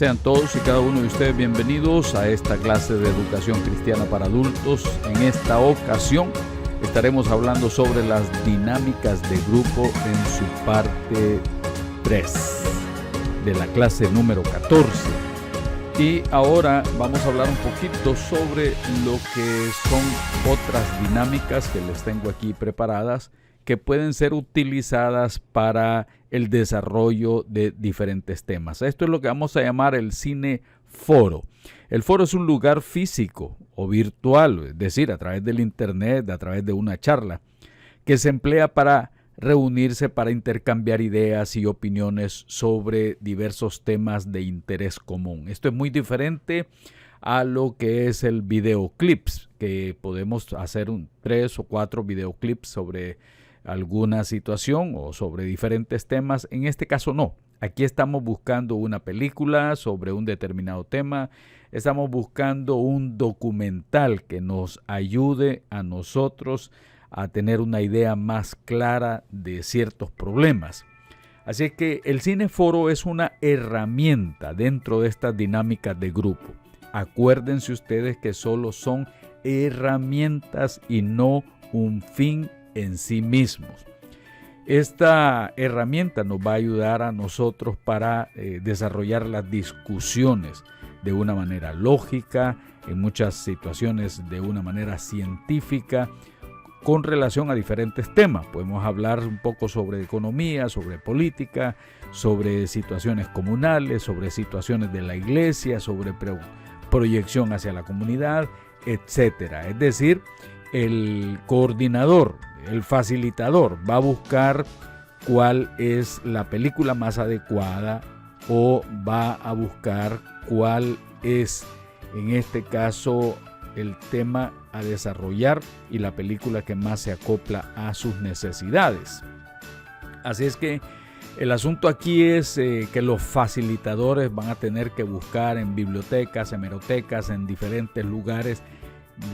Sean todos y cada uno de ustedes bienvenidos a esta clase de educación cristiana para adultos. En esta ocasión estaremos hablando sobre las dinámicas de grupo en su parte 3 de la clase número 14. Y ahora vamos a hablar un poquito sobre lo que son otras dinámicas que les tengo aquí preparadas que pueden ser utilizadas para el desarrollo de diferentes temas. Esto es lo que vamos a llamar el cine foro. El foro es un lugar físico o virtual, es decir, a través del internet, a través de una charla, que se emplea para reunirse, para intercambiar ideas y opiniones sobre diversos temas de interés común. Esto es muy diferente a lo que es el videoclips, que podemos hacer 3 o 4 videoclips sobre alguna situación o sobre diferentes temas. En este caso no. Aquí estamos buscando una película sobre un determinado tema. Estamos buscando un documental que nos ayude a nosotros a tener una idea más clara de ciertos problemas. Así que el cineforo es una herramienta dentro de estas dinámicas de grupo. Acuérdense ustedes que solo son herramientas y no un fin en sí mismos. Esta herramienta nos va a ayudar a nosotros para desarrollar las discusiones de una manera lógica, en muchas situaciones de una manera científica, con relación a diferentes temas. Podemos hablar un poco sobre economía, sobre política, sobre situaciones comunales, sobre situaciones de la iglesia, sobre proyección hacia la comunidad, etcétera. Es decir, el coordinador, el facilitador va a buscar cuál es la película más adecuada o va a buscar cuál es, en este caso, el tema a desarrollar y la película que más se acopla a sus necesidades. Así es que el asunto aquí es que los facilitadores van a tener que buscar en bibliotecas, hemerotecas, en diferentes lugares,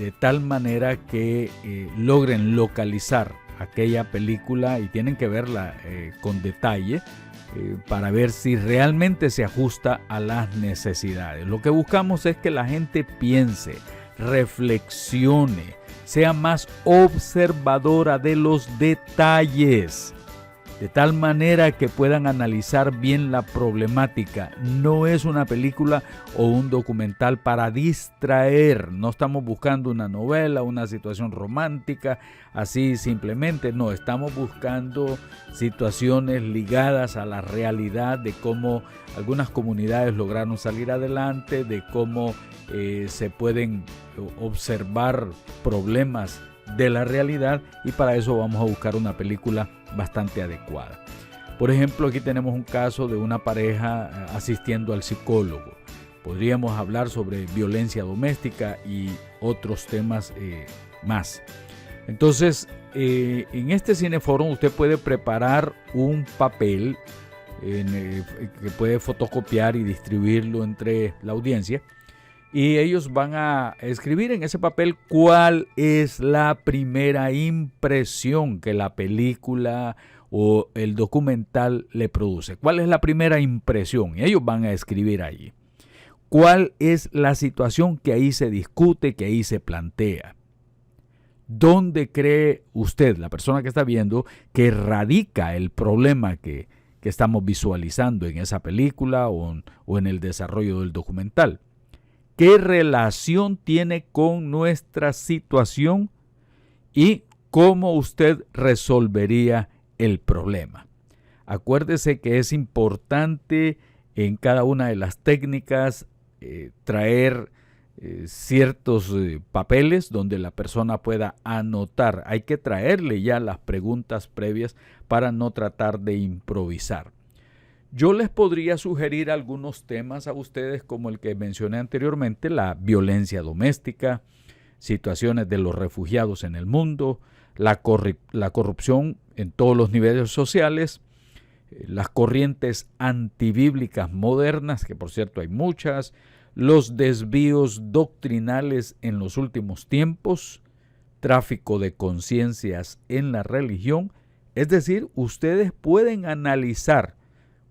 de tal manera que logren localizar aquella película y tienen que verla con detalle para ver si realmente se ajusta a las necesidades. Lo que buscamos es que la gente piense, reflexione, sea más observadora de los detalles, de tal manera que puedan analizar bien la problemática. No es una película o un documental para distraer. No estamos buscando una novela, una situación romántica, así simplemente. No, estamos buscando situaciones ligadas a la realidad de cómo algunas comunidades lograron salir adelante, de cómo se pueden observar problemas de la realidad, y para eso vamos a buscar una película bastante adecuada. Por ejemplo, aquí tenemos un caso de una pareja asistiendo al psicólogo. Podríamos hablar sobre violencia doméstica y otros temas más. Entonces, en este cineforum usted puede preparar un papel que puede fotocopiar y distribuirlo entre la audiencia. Y ellos van a escribir en ese papel cuál es la primera impresión que la película o el documental le produce. ¿Cuál es la primera impresión? Y ellos van a escribir allí. ¿Cuál es la situación que ahí se discute, que ahí se plantea? ¿Dónde cree usted, la persona que está viendo, que radica el problema que estamos visualizando en esa película o en el desarrollo del documental? ¿Qué relación tiene con nuestra situación y cómo usted resolvería el problema? Acuérdese que es importante en cada una de las técnicas traer ciertos papeles donde la persona pueda anotar. Hay que traerle ya las preguntas previas para no tratar de improvisar. Yo les podría sugerir algunos temas a ustedes como el que mencioné anteriormente, la violencia doméstica, situaciones de los refugiados en el mundo, la corrupción en todos los niveles sociales, las corrientes antibíblicas modernas, que por cierto hay muchas, los desvíos doctrinales en los últimos tiempos, tráfico de conciencias en la religión. Es decir, ustedes pueden analizar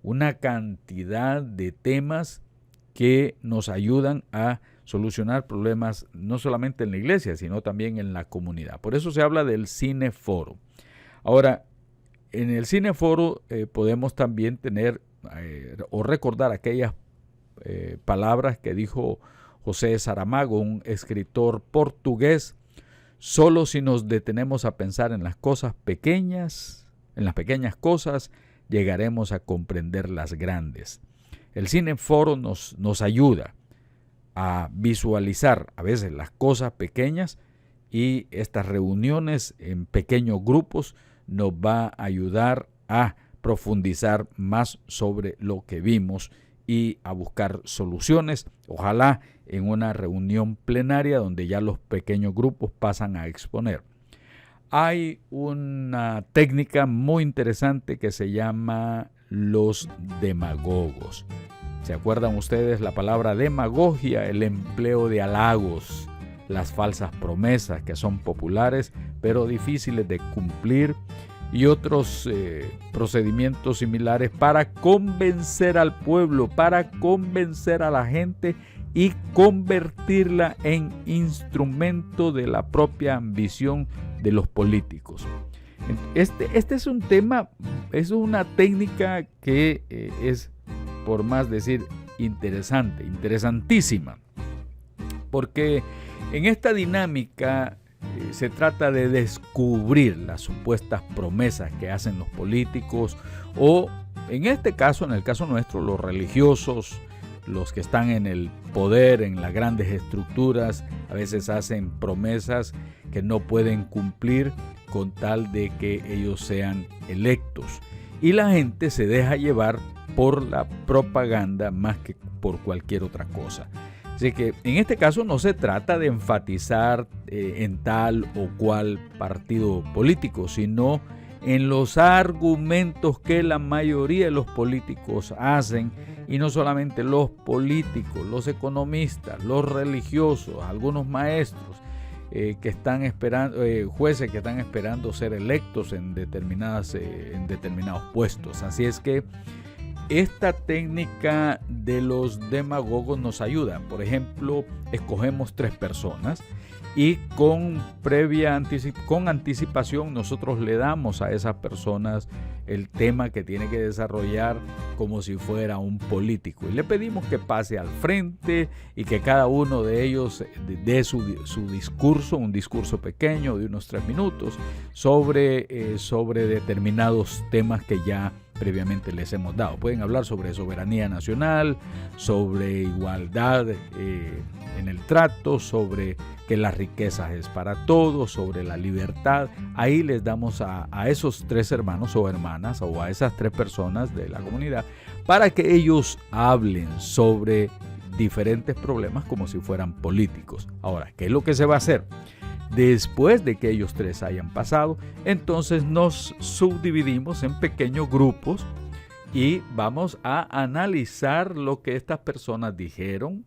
una cantidad de temas que nos ayudan a solucionar problemas no solamente en la iglesia, sino también en la comunidad. Por eso se habla del cineforo. Ahora, en el cineforo podemos también tener o recordar aquellas palabras que dijo José Saramago, un escritor portugués: solo si nos detenemos a pensar en las cosas pequeñas, en las pequeñas cosas, llegaremos a comprender las grandes. El cineforo nos ayuda a visualizar a veces las cosas pequeñas, y estas reuniones en pequeños grupos nos va a ayudar a profundizar más sobre lo que vimos y a buscar soluciones, ojalá en una reunión plenaria donde ya los pequeños grupos pasan a exponer. Hay una técnica muy interesante que se llama los demagogos. ¿Se acuerdan ustedes la palabra demagogia? El empleo de halagos, las falsas promesas que son populares pero difíciles de cumplir, y otros procedimientos similares para convencer al pueblo, para convencer a la gente y convertirla en instrumento de la propia ambición de los políticos. Este es un tema, es una técnica que es, por más decir, interesantísima, porque en esta dinámica se trata de descubrir las supuestas promesas que hacen los políticos, o en este caso, en el caso nuestro, los religiosos, los que están en el poder, en las grandes estructuras, a veces hacen promesas que no pueden cumplir con tal de que ellos sean electos. Y la gente se deja llevar por la propaganda más que por cualquier otra cosa. Así que en este caso no se trata de enfatizar en tal o cual partido político, sino en los argumentos que la mayoría de los políticos hacen, y no solamente los políticos, los economistas, los religiosos, algunos maestros que están esperando, jueces que están esperando ser electos en determinados puestos. Así es que esta técnica de los demagogos nos ayuda. Por ejemplo, escogemos 3 personas y con anticipación nosotros le damos a esas personas el tema que tiene que desarrollar como si fuera un político, y le pedimos que pase al frente y que cada uno de ellos dé su discurso, un discurso pequeño de unos 3 minutos sobre determinados temas que ya previamente les hemos dado. Pueden hablar sobre soberanía nacional, sobre igualdad en el trato, sobre que la riqueza es para todos, sobre la libertad. Ahí les damos a esos 3 hermanos o hermanas, o a esas 3 personas de la comunidad, para que ellos hablen sobre diferentes problemas como si fueran políticos. Ahora, ¿qué es lo que se va a hacer? Después de que ellos 3 hayan pasado, entonces nos subdividimos en pequeños grupos y vamos a analizar lo que estas personas dijeron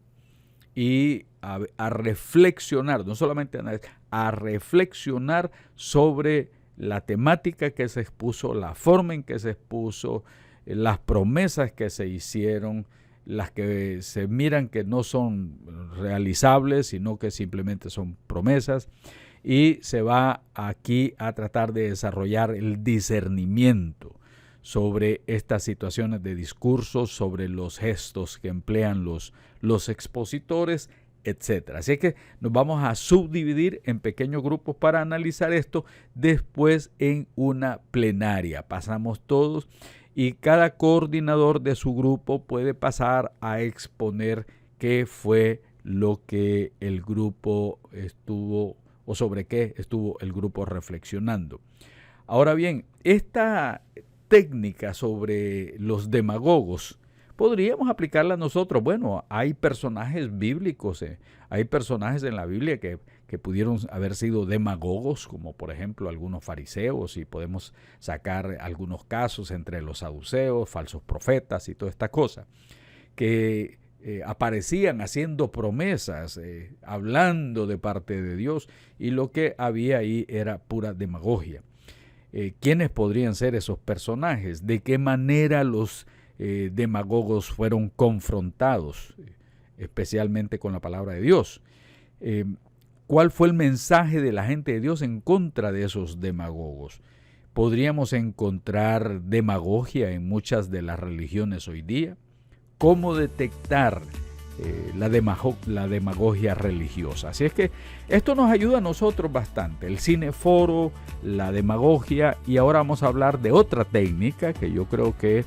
y a reflexionar, no solamente a reflexionar sobre la temática que se expuso, la forma en que se expuso, las promesas que se hicieron, las que se miran que no son realizables, sino que simplemente son promesas, y se va aquí a tratar de desarrollar el discernimiento sobre estas situaciones de discursos, sobre los gestos que emplean los expositores, etc. Así que nos vamos a subdividir en pequeños grupos para analizar esto. Después, en una plenaria pasamos todos, y cada coordinador de su grupo puede pasar a exponer qué fue lo que el grupo estuvo, o sobre qué estuvo el grupo reflexionando. Ahora bien, esta técnica sobre los demagogos podríamos aplicarla nosotros. Bueno, hay personajes bíblicos, hay personajes en la Biblia que pudieron haber sido demagogos, como por ejemplo algunos fariseos, y podemos sacar algunos casos entre los saduceos, falsos profetas y toda esta cosa, que aparecían haciendo promesas, hablando de parte de Dios, y lo que había ahí era pura demagogia. ¿Quiénes podrían ser esos personajes? ¿De qué manera los demagogos fueron confrontados? especialmente con la palabra de Dios. ¿Cuál fue el mensaje de la gente de Dios en contra de esos demagogos? Podríamos encontrar demagogia en muchas de las religiones hoy día. ¿Cómo detectar la demagogia religiosa? Así es que esto nos ayuda a nosotros bastante. El cineforo, la demagogia, y ahora vamos a hablar de otra técnica que yo creo que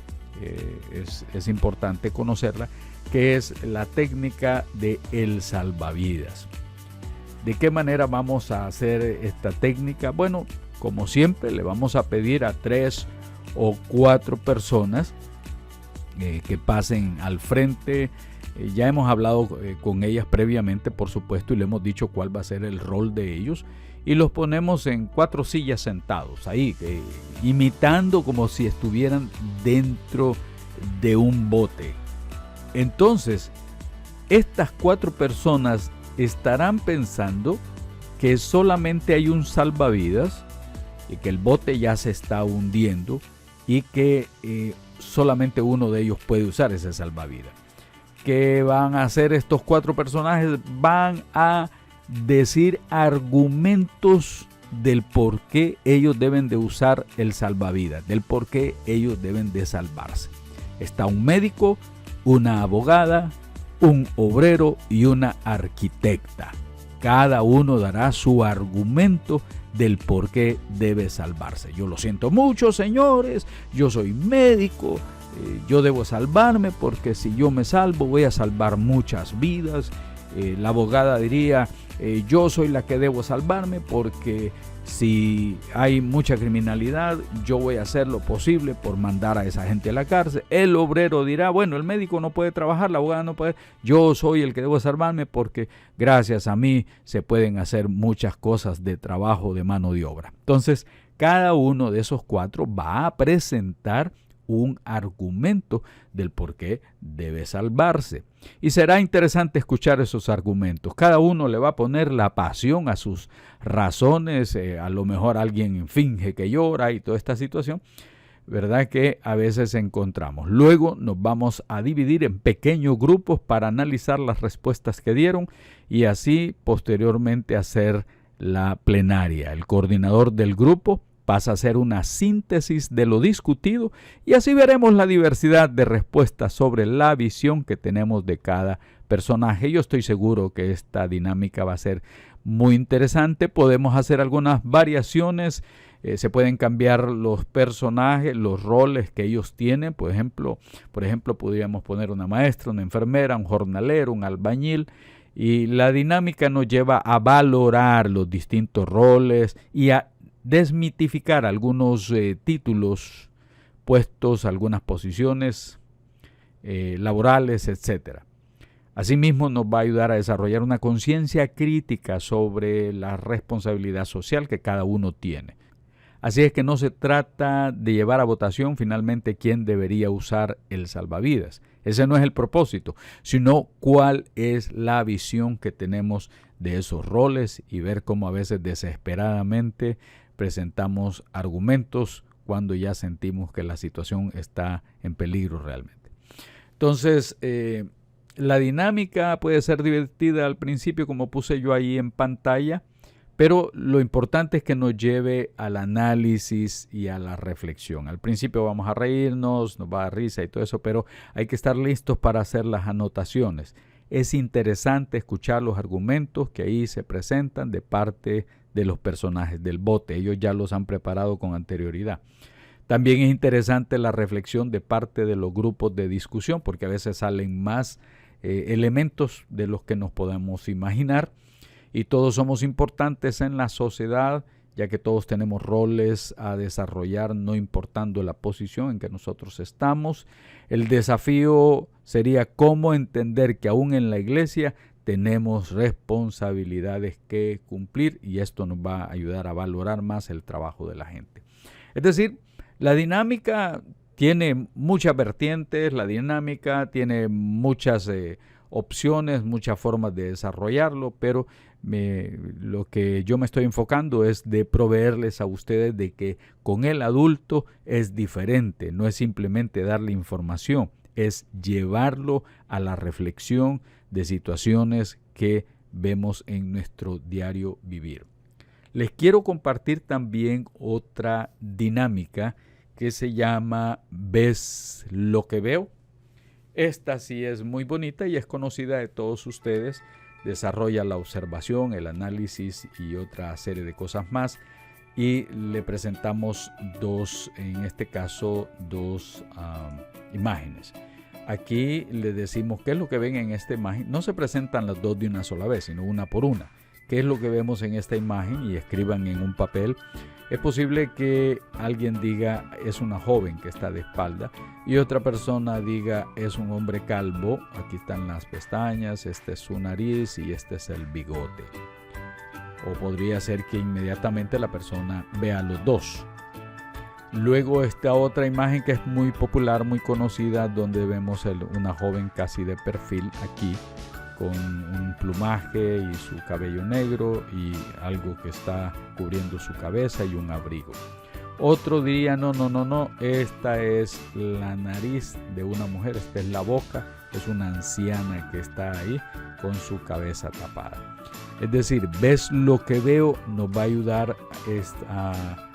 es importante conocerla, que es la técnica de el salvavidas. ¿De qué manera vamos a hacer esta técnica? Bueno, como siempre, le vamos a pedir a 3 o 4 personas que pasen al frente. Ya hemos hablado con ellas previamente, por supuesto, y le hemos dicho cuál va a ser el rol de ellos. Y los ponemos en 4 sillas sentados, ahí, imitando como si estuvieran dentro de un bote. Entonces, estas 4 personas estarán pensando que solamente hay un salvavidas y que el bote ya se está hundiendo y que solamente uno de ellos puede usar ese salvavidas. ¿Qué van a hacer estos 4 personajes? Van a decir argumentos del por qué ellos deben de usar el salvavidas, del por qué ellos deben de salvarse. Está un médico, una abogada, un obrero y una arquitecta. Cada uno dará su argumento del por qué debe salvarse. Yo lo siento mucho, señores, yo soy médico, yo debo salvarme porque si yo me salvo voy a salvar muchas vidas. La abogada diría, yo soy la que debo salvarme porque si hay mucha criminalidad, yo voy a hacer lo posible por mandar a esa gente a la cárcel. El obrero dirá, bueno, el médico no puede trabajar, la abogada no puede, yo soy el que debo salvarme porque gracias a mí se pueden hacer muchas cosas de trabajo, de mano de obra. Entonces, cada uno de esos 4 va a presentar un argumento del por qué debe salvarse. Y será interesante escuchar esos argumentos. Cada uno le va a poner la pasión a sus razones. A lo mejor alguien finge que llora y toda esta situación, ¿verdad? Que a veces encontramos. Luego nos vamos a dividir en pequeños grupos para analizar las respuestas que dieron y así posteriormente hacer la plenaria. El coordinador del grupo pasa a hacer una síntesis de lo discutido y así veremos la diversidad de respuestas sobre la visión que tenemos de cada personaje. Yo estoy seguro que esta dinámica va a ser muy interesante. Podemos hacer algunas variaciones, se pueden cambiar los personajes, los roles que ellos tienen. Por ejemplo, podríamos poner una maestra, una enfermera, un jornalero, un albañil. Y la dinámica nos lleva a valorar los distintos roles y a desmitificar algunos títulos, puestos, algunas posiciones laborales, etc. Asimismo, nos va a ayudar a desarrollar una conciencia crítica sobre la responsabilidad social que cada uno tiene. Así es que no se trata de llevar a votación finalmente quién debería usar el salvavidas. Ese no es el propósito, sino cuál es la visión que tenemos de esos roles y ver cómo a veces desesperadamente presentamos argumentos cuando ya sentimos que la situación está en peligro realmente. Entonces, la dinámica puede ser divertida al principio, como puse yo ahí en pantalla, pero lo importante es que nos lleve al análisis y a la reflexión. Al principio vamos a reírnos, nos va a dar risa y todo eso, pero hay que estar listos para hacer las anotaciones. Es interesante escuchar los argumentos que ahí se presentan de parte de los personajes del bote. Ellos ya los han preparado con anterioridad. También es interesante la reflexión de parte de los grupos de discusión, porque a veces salen más elementos de los que nos podemos imaginar. Y todos somos importantes en la sociedad, ya que todos tenemos roles a desarrollar, no importando la posición en que nosotros estamos. El desafío sería cómo entender que aún en la iglesia tenemos responsabilidades que cumplir y esto nos va a ayudar a valorar más el trabajo de la gente. Es decir, la dinámica tiene muchas vertientes, la dinámica tiene muchas opciones, muchas formas de desarrollarlo, pero lo que yo me estoy enfocando es de proveerles a ustedes de que con el adulto es diferente, no es simplemente darle información, es llevarlo a la reflexión de situaciones que vemos en nuestro diario vivir. Les quiero compartir también otra dinámica que se llama ¿Ves lo que veo? Esta sí es muy bonita y es conocida de todos ustedes. Desarrolla la observación, el análisis y otra serie de cosas más. Y le presentamos en este caso, dos imágenes. Aquí le decimos qué es lo que ven en esta imagen. No se presentan las dos de una sola vez, sino una por una. ¿Qué es lo que vemos en esta imagen? Y escriban en un papel. Es posible que alguien diga es una joven que está de espalda y otra persona diga es un hombre calvo. Aquí están las pestañas, este es su nariz y este es el bigote. O podría ser que inmediatamente la persona vea los dos. Luego esta otra imagen que es muy popular, muy conocida, donde vemos una joven casi de perfil aquí, con un plumaje y su cabello negro y algo que está cubriendo su cabeza y un abrigo. Otro diría, no, esta es la nariz de una mujer, esta es la boca, es una anciana que está ahí con su cabeza tapada. Es decir, ves lo que veo nos va a ayudar a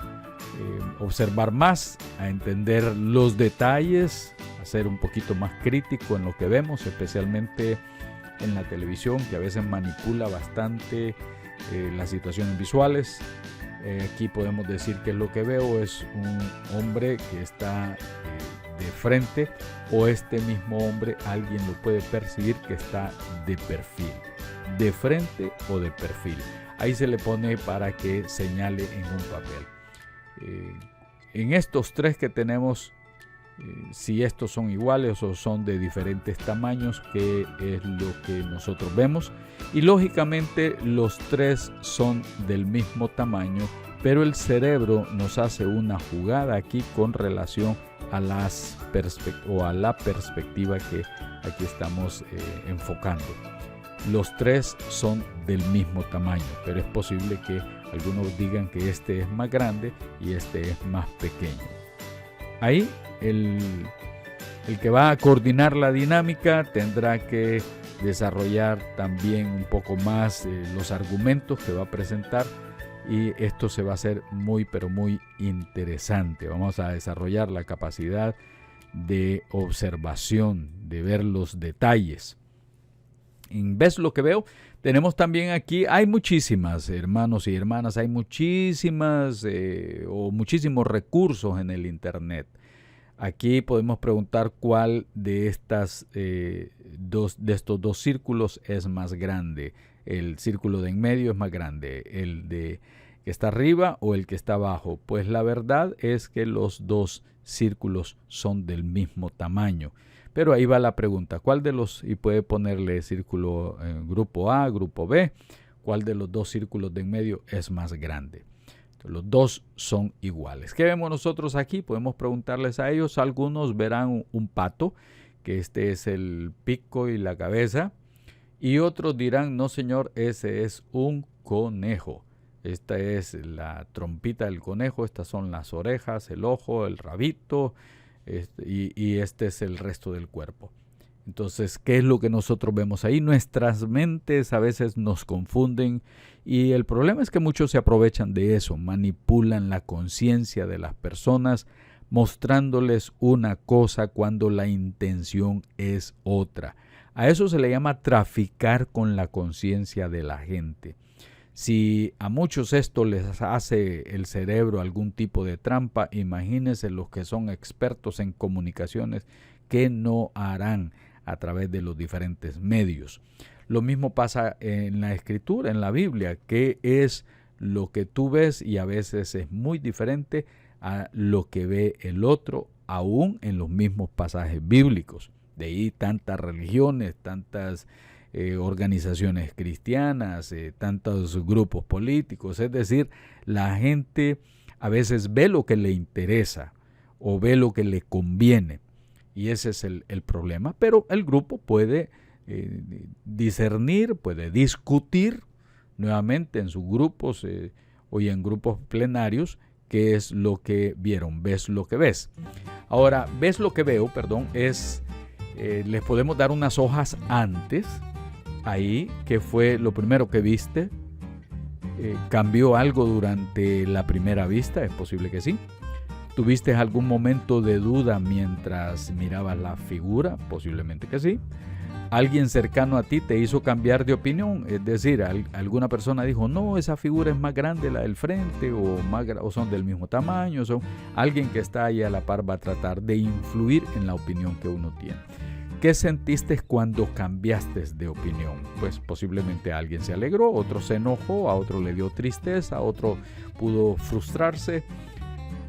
observar más, a entender los detalles, a ser un poquito más crítico en lo que vemos, especialmente en la televisión, que a veces manipula bastante las situaciones visuales. Aquí podemos decir que lo que veo es un hombre que está de frente, o este mismo hombre alguien lo puede percibir que está de perfil, de frente o de perfil. Ahí se le pone para que señale en un papel. En estos tres que tenemos, si estos son iguales o son de diferentes tamaños, que es lo que nosotros vemos. Y lógicamente los tres son del mismo tamaño, pero el cerebro nos hace una jugada aquí con relación a la perspectiva que aquí estamos enfocando. Los tres son del mismo tamaño, pero es posible que algunos digan que este es más grande y este es más pequeño. Ahí el que va a coordinar la dinámica tendrá que desarrollar también un poco más los argumentos que va a presentar, y esto se va a hacer muy pero muy interesante. Vamos a desarrollar la capacidad de observación, de ver los detalles. ¿Ves lo que veo? Tenemos también aquí, hay muchísimas, hermanos y hermanas, hay muchísimos recursos en el internet. Aquí podemos preguntar cuál de estos dos círculos es más grande. El círculo de en medio es más grande, el de que está arriba o el que está abajo. Pues la verdad es que los dos círculos son del mismo tamaño. Pero ahí va la pregunta, ¿cuál de los, y puede ponerle círculo grupo A, grupo B, cuál de los dos círculos de en medio es más grande? Entonces, los dos son iguales. ¿Qué vemos nosotros aquí? Podemos preguntarles a ellos. Algunos verán un pato, que este es el pico y la cabeza, y otros dirán, no señor, ese es un conejo. Esta es la trompita del conejo, estas son las orejas, el ojo, el rabito, y este es el resto del cuerpo. Entonces, ¿qué es lo que nosotros vemos ahí? Nuestras mentes a veces nos confunden, y el problema es que muchos se aprovechan de eso, manipulan la conciencia de las personas, mostrándoles una cosa cuando la intención es otra. A eso se le llama traficar con la conciencia de la gente. Si a muchos esto les hace el cerebro algún tipo de trampa, imagínense los que son expertos en comunicaciones, que no harán a través de los diferentes medios. Lo mismo pasa en la escritura, en la Biblia, que es lo que tú ves y a veces es muy diferente a lo que ve el otro, aún en los mismos pasajes bíblicos. De ahí tantas religiones, tantas organizaciones cristianas, tantos grupos políticos. Es decir, la gente a veces ve lo que le interesa o ve lo que le conviene, y ese es el problema. Pero el grupo puede discernir, puede discutir nuevamente en sus grupos o en grupos plenarios qué es lo que vieron. ¿Ves lo que ves? Ahora, ves lo que veo, es les podemos dar unas hojas antes, ahí, ¿qué fue lo primero que viste? ¿Cambió algo durante la primera vista? Es posible que sí. ¿Tuviste algún momento de duda mientras mirabas la figura? Posiblemente que sí. ¿Alguien cercano a ti te hizo cambiar de opinión? Es decir, alguna persona dijo, no, esa figura es más grande la del frente, o son del mismo tamaño. Alguien que está ahí a la par va a tratar de influir en la opinión que uno tiene. ¿Qué sentiste cuando cambiaste de opinión? Pues posiblemente alguien se alegró, otro se enojó, a otro le dio tristeza, a otro pudo frustrarse.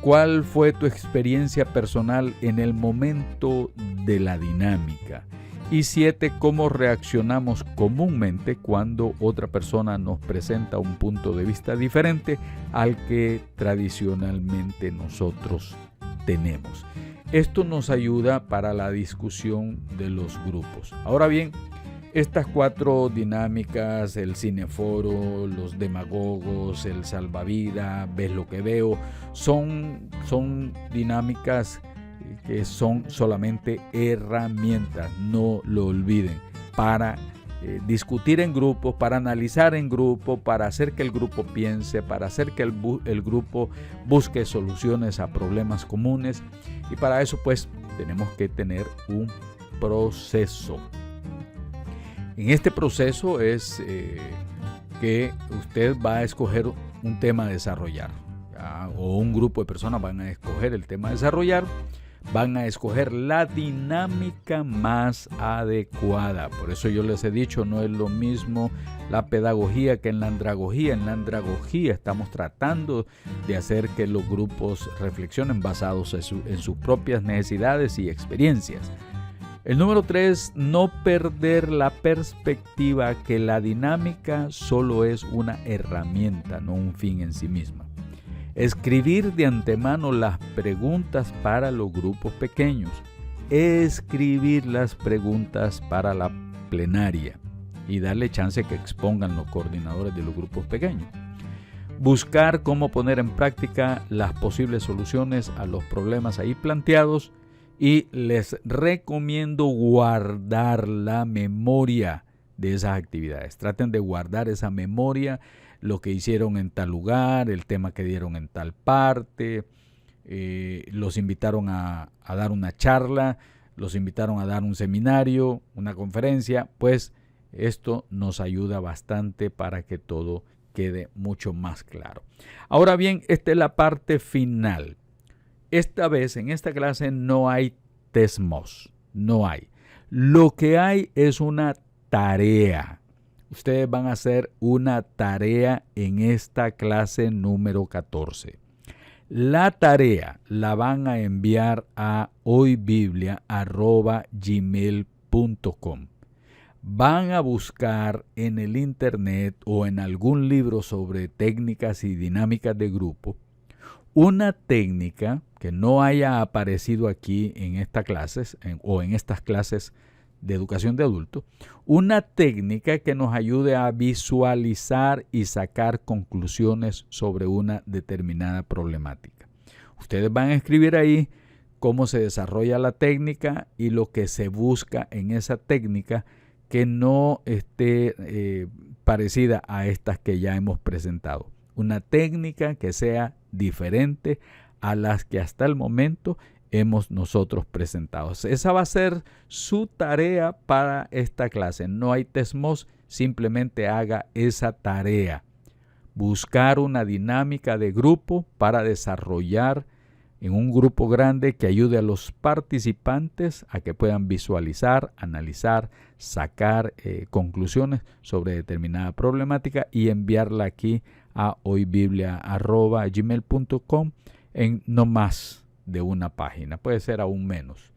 ¿Cuál fue tu experiencia personal en el momento de la dinámica? Y 7, ¿cómo reaccionamos comúnmente cuando otra persona nos presenta un punto de vista diferente al que tradicionalmente nosotros tenemos? Esto nos ayuda para la discusión de los grupos. Ahora bien, estas 4 dinámicas, el cineforo, los demagogos, el salvavidas, ves lo que veo, son dinámicas que son solamente herramientas, no lo olviden, para discutir en grupo, para analizar en grupo, para hacer que el grupo piense, para hacer que el grupo busque soluciones a problemas comunes, y para eso pues tenemos que tener un proceso. En este proceso es que usted va a escoger un tema a desarrollar, o un grupo de personas van a escoger el tema a desarrollar, van a escoger la dinámica más adecuada. Por eso yo les he dicho, no es lo mismo la pedagogía que en la andragogía. En la andragogía estamos tratando de hacer que los grupos reflexionen basados en sus propias necesidades y experiencias. El número 3, no perder la perspectiva que la dinámica solo es una herramienta, no un fin en sí misma. Escribir de antemano las preguntas para los grupos pequeños. Escribir las preguntas para la plenaria y darle chance que expongan los coordinadores de los grupos pequeños. Buscar cómo poner en práctica las posibles soluciones a los problemas ahí planteados, y les recomiendo guardar la memoria de esas actividades. Traten de guardar esa memoria, lo que hicieron en tal lugar, el tema que dieron en tal parte, los invitaron a dar una charla, los invitaron a dar un seminario, una conferencia. Pues esto nos ayuda bastante para que todo quede mucho más claro. Ahora bien, esta es la parte final. Esta vez en esta clase no hay TESMOS, no hay. Lo que hay es una tarea. Ustedes van a hacer una tarea en esta clase número 14. La tarea la van a enviar a hoybiblia@gmail.com. Van a buscar en el internet o en algún libro sobre técnicas y dinámicas de grupo una técnica que no haya aparecido aquí en estas clases o en estas clases de educación de adultos, una técnica que nos ayude a visualizar y sacar conclusiones sobre una determinada problemática. Ustedes van a escribir ahí cómo se desarrolla la técnica y lo que se busca en esa técnica que no esté parecida a estas que ya hemos presentado. Una técnica que sea diferente a las que hasta el momento hemos nosotros presentado. Esa va a ser su tarea para esta clase. No hay TESMOS, simplemente haga esa tarea. Buscar una dinámica de grupo para desarrollar en un grupo grande que ayude a los participantes a que puedan visualizar, analizar, sacar conclusiones sobre determinada problemática y enviarla aquí a hoybiblia@gmail.com en no más de una página, puede ser aún menos.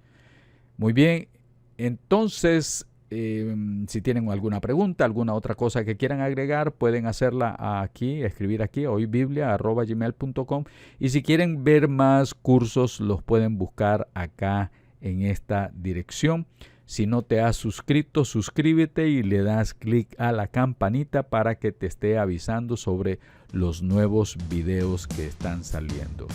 Muy bien, entonces si tienen alguna pregunta, alguna otra cosa que quieran agregar, pueden hacerla aquí, escribir aquí hoybiblia@gmail.com, y si quieren ver más cursos los pueden buscar acá en esta dirección. Si no te has suscrito, suscríbete y le das clic a la campanita para que te esté avisando sobre los nuevos videos que están saliendo.